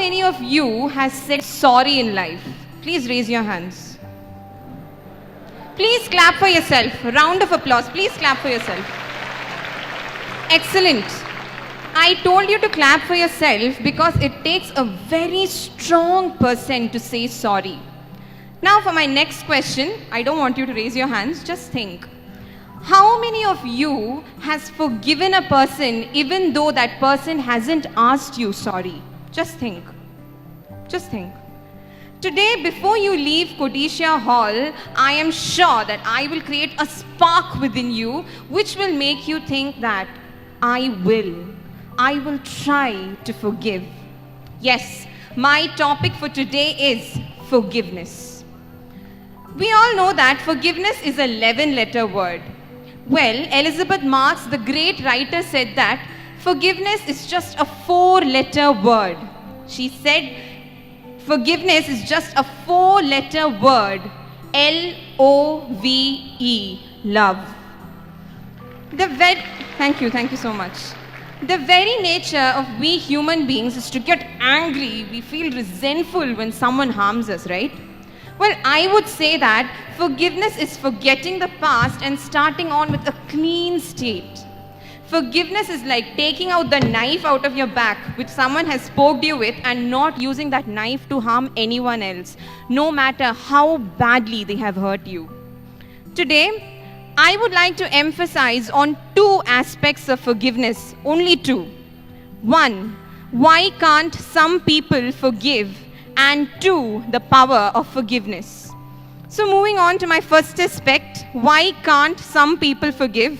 many of you has said sorry in life? Please raise your hands. Please clap for yourself. A round of applause. Please clap for yourself. Excellent. I told you to clap for yourself because it takes a very strong person to say sorry. Now for my next question, I don't want you to raise your hands, just think. How many of you has forgiven a person even though that person hasn't asked you sorry? Just think. Just think. Today, before you leave Kodisha Hall, I am sure that I will create a spark within you which will make you think that I will try to forgive. Yes, my topic for today is forgiveness. We all know that forgiveness is a 11-letter word. Well, Elizabeth Marx, the great writer, said that forgiveness is just a 4-letter word. She said, forgiveness is just a 4-letter word. L-O-V-E, love. Thank you so much. The very nature of we human beings is to get angry. We feel resentful when someone harms us, right? Well, I would say that forgiveness is forgetting the past and starting on with a clean state. Forgiveness is like taking out the knife out of your back which someone has poked you with and not using that knife to harm anyone else, no matter how badly they have hurt you. Today, I would like to emphasize on 2 aspects of forgiveness, only 2. 1, why can't some people forgive? And 2, the power of forgiveness. So moving on to my first aspect, why can't some people forgive?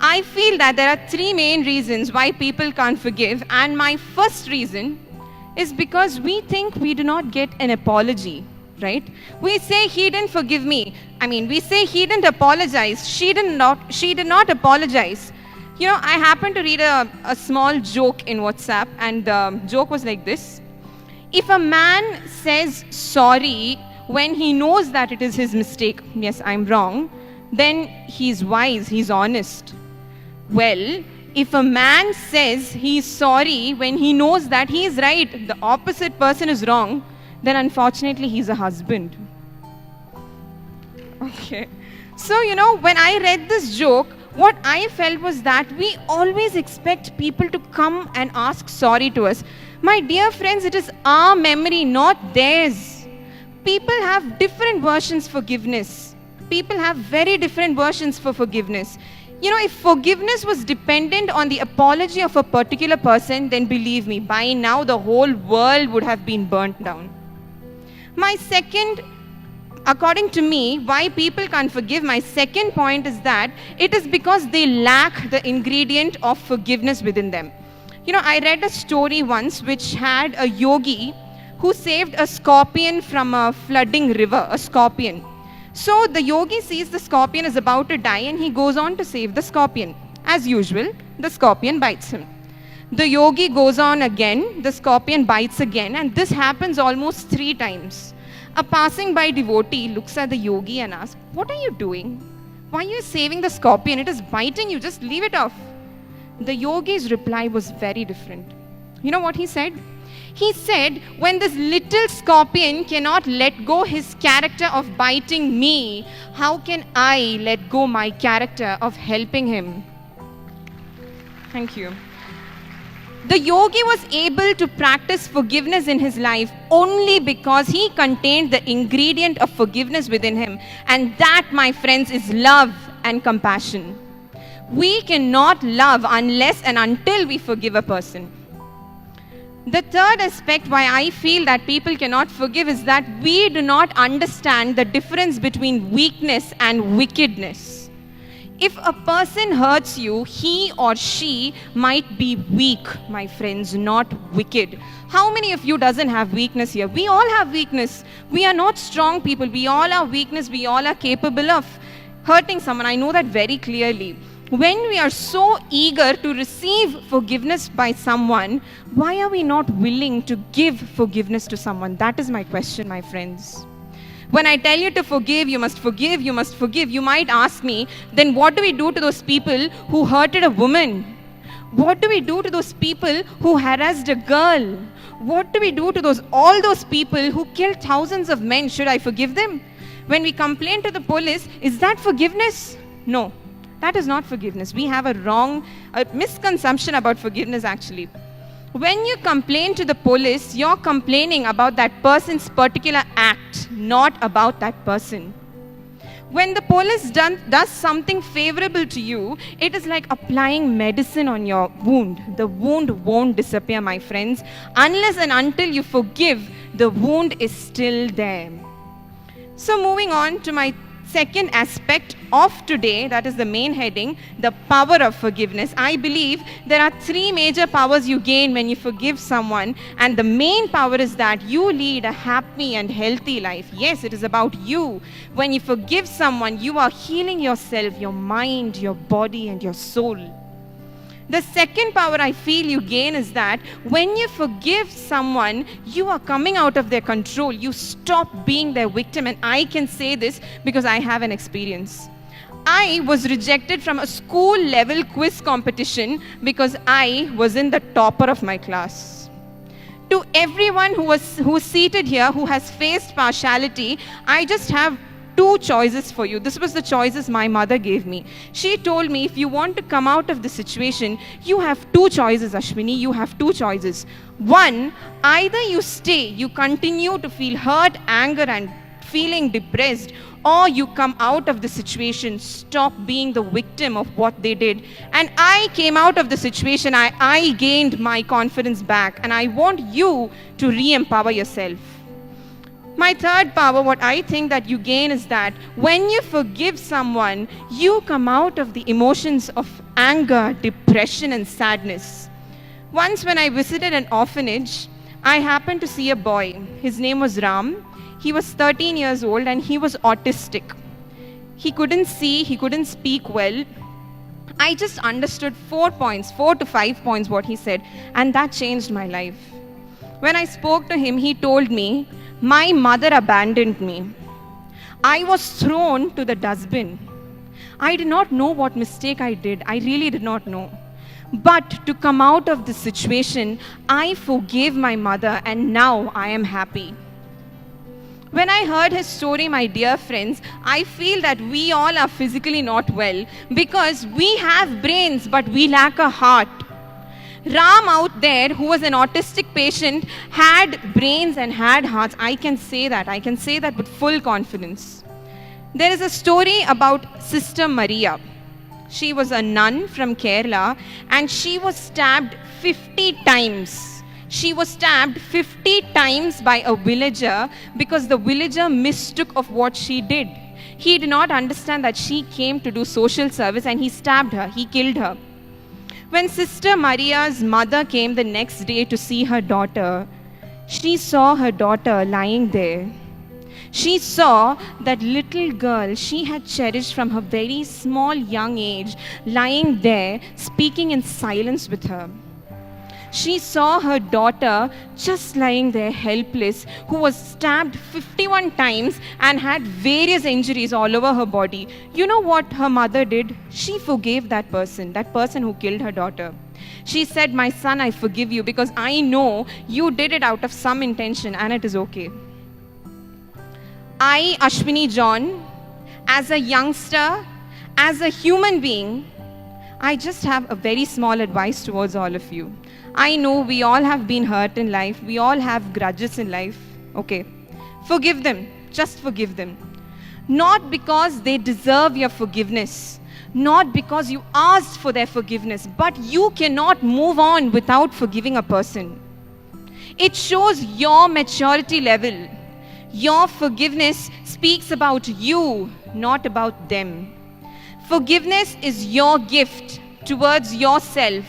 I feel that there are 3 main reasons why people can't forgive, and my first reason is because we think we do not get an apology, right? We say he didn't forgive me. We say he didn't apologize. She did not apologize. You know, I happened to read a small joke in WhatsApp, and the joke was like this. If a man says sorry when he knows that it is his mistake, yes, I'm wrong, then he's wise, he's honest. Well, if a man says he's sorry when he knows that he is right, the opposite person is wrong, then unfortunately he's a husband. Okay. So, you know, when I read this joke, what I felt was that we always expect people to come and ask sorry to us. My dear friends, it is our memory, not theirs. People have different versions for forgiveness. People have very different versions for forgiveness. You know, if forgiveness was dependent on the apology of a particular person, then believe me, by now the whole world would have been burnt down. My second, according to me, why people can't forgive, my second point is that it is because they lack the ingredient of forgiveness within them. You know, I read a story once which had a yogi who saved a scorpion from a flooding river, a scorpion. So the yogi sees the scorpion is about to die and he goes on to save the scorpion. As usual, the scorpion bites him. The yogi goes on again, the scorpion bites again, and this happens almost 3 times. A passing by devotee looks at the yogi and asks, "What are you doing? Why are you saving the scorpion? It is biting you, just leave it off." The yogi's reply was very different. You know what he said? He said, when this little scorpion cannot let go his character of biting me, how can I let go my character of helping him? Thank you. The yogi was able to practice forgiveness in his life only because he contained the ingredient of forgiveness within him. And that, my friends, is love and compassion. We cannot love unless and until we forgive a person. The third aspect why I feel that people cannot forgive is that we do not understand the difference between weakness and wickedness. If a person hurts you, he or she might be weak, my friends, not wicked. How many of you doesn't have weakness here? We all have weakness. We are not strong people. We all have weakness. We all are capable of hurting someone. I know that very clearly. When we are so eager to receive forgiveness by someone, why are we not willing to give forgiveness to someone? That is my question, my friends. When I tell you to forgive, you must forgive, you must forgive, you might ask me, then what do we do to those people who hurted a woman? What do we do to those people who harassed a girl? What do we do to all those people who killed thousands of men? Should I forgive them? When we complain to the police, is that forgiveness? No, that is not forgiveness. We have a misconception about forgiveness actually. When you complain to the police, you're complaining about that person's particular act, not about that person. When the police does something favorable to you, it is like applying medicine on your wound. The wound won't disappear, my friends. Unless and until you forgive, the wound is still there. So moving on to my second aspect of today, that is the main heading, the power of forgiveness. I believe there are three major powers you gain when you forgive someone, and the main power is that you lead a happy and healthy life. Yes, it is about you. When you forgive someone, you are healing yourself, your mind, your body, and your soul. The second power I feel you gain is that when you forgive someone, you are coming out of their control. You stop being their victim. And I can say this because I have an experience. I was rejected from a school level quiz competition because I was in the topper of my class. To everyone who's seated here who has faced partiality, I just have two choices for you. This was the choices my mother gave me. She told me, if you want to come out of the situation, you have two choices, Ashwini. You have two choices. One, either you stay, you continue to feel hurt, anger, and feeling depressed, or you come out of the situation, stop being the victim of what they did. And I came out of the situation. I gained my confidence back, and I want you to re-empower yourself. My third power, what I think that you gain is that when you forgive someone, you come out of the emotions of anger, depression, and sadness. Once when I visited an orphanage, I happened to see a boy. His name was Ram. He was 13 years old and he was autistic. He couldn't see, he couldn't speak well. I just understood 4 to 5 points what he said, and that changed my life. When I spoke to him, he told me, my mother abandoned me. I was thrown to the dustbin. I did not know what mistake I did. I really did not know. But to come out of this situation, I forgave my mother, and now I am happy. When I heard his story, my dear friends, I feel that we all are physically not well because we have brains but we lack a heart. Ram out there, who was an autistic patient, had brains and had hearts. I can say that with full confidence. There is a story about Sister Maria. She was a nun from Kerala and she was stabbed 50 times. She was stabbed 50 times by a villager because the villager mistook of what she did. He did not understand that she came to do social service and he stabbed her, he killed her. When Sister Maria's mother came the next day to see her daughter, she saw her daughter lying there. She saw that little girl she had cherished from her very small young age lying there, speaking in silence with her. She saw her daughter just lying there helpless, who was stabbed 51 times and had various injuries all over her body. You know what her mother did? She forgave that person who killed her daughter. She said, my son, I forgive you because I know you did it out of some intention and it is okay. I, Ashwini John, as a youngster, as a human being, I just have a very small advice towards all of you. I know we all have been hurt in life. We all have grudges in life. Okay. Forgive them. Just forgive them. Not because they deserve your forgiveness. Not because you asked for their forgiveness. But you cannot move on without forgiving a person. It shows your maturity level. Your forgiveness speaks about you, not about them. Forgiveness is your gift towards yourself,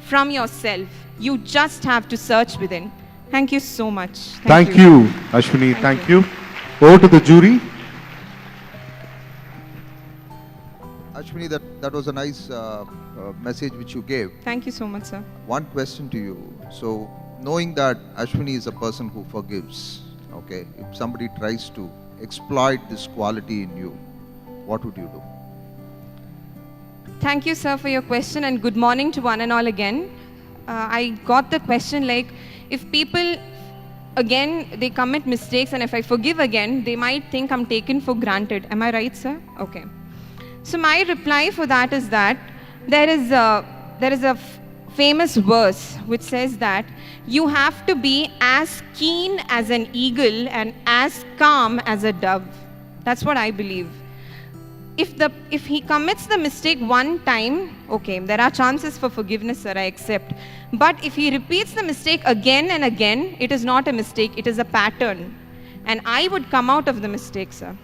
from yourself. You just have to search within. Thank you so much. Thank you, Ashwini. Thank you. Over to the jury. Ashwini, that was a nice message which you gave. Thank you so much, sir. One question to you. So, knowing that Ashwini is a person who forgives, okay, if somebody tries to exploit this quality in you, what would you do? Thank you, sir, for your question, and good morning to one and all again. I got the question like, if people again they commit mistakes and if I forgive again, they might think I'm taken for granted. Am I right, sir? Okay. So my reply for that is that there is a famous verse which says that you have to be as keen as an eagle and as calm as a dove. That's what I believe. If he commits the mistake one time, okay, there are chances for forgiveness, sir, I accept. But if he repeats the mistake again and again, it is not a mistake, it is a pattern. And I would come out of the mistake, sir.